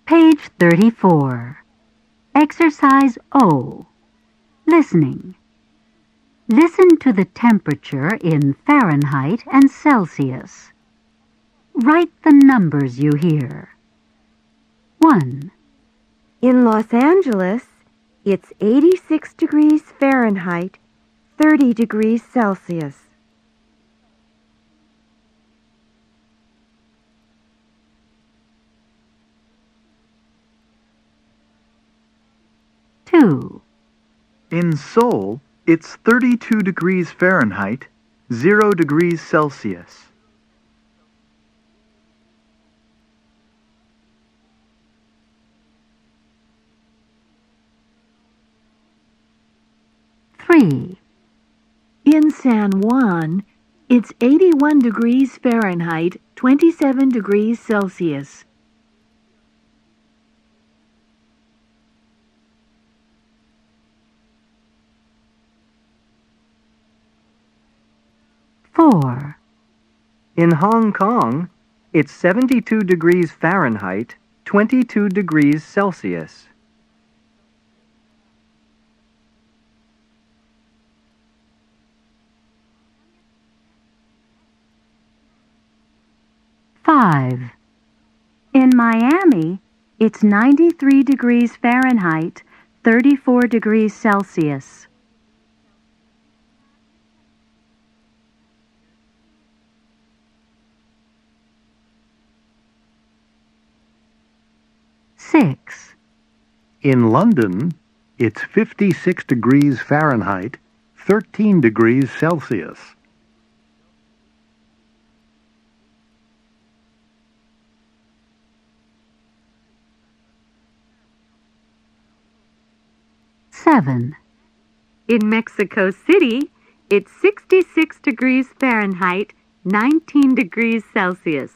Page 34. Exercise O. Listening. Listen to the temperature in Fahrenheit and Celsius. Write the numbers you hear. 1. In Los Angeles, it's 86 degrees Fahrenheit, 30 degrees Celsius. 2. In Seoul, it's 32 degrees Fahrenheit, 0 degrees Celsius. 3. In San Juan, it's 81 degrees Fahrenheit, 27 degrees Celsius. 4. In Hong Kong, it's 72 degrees Fahrenheit, 22 degrees Celsius. 5. In Miami, it's 93 degrees Fahrenheit, 34 degrees Celsius. 6. In London, it's 56 degrees Fahrenheit, 13 degrees Celsius. 7. In Mexico City, it's 66 degrees Fahrenheit, 19 degrees Celsius.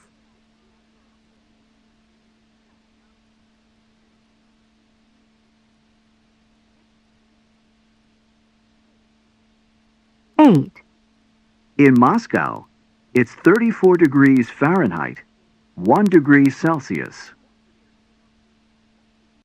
8. In Moscow, it's 34 degrees Fahrenheit, 1 degree Celsius.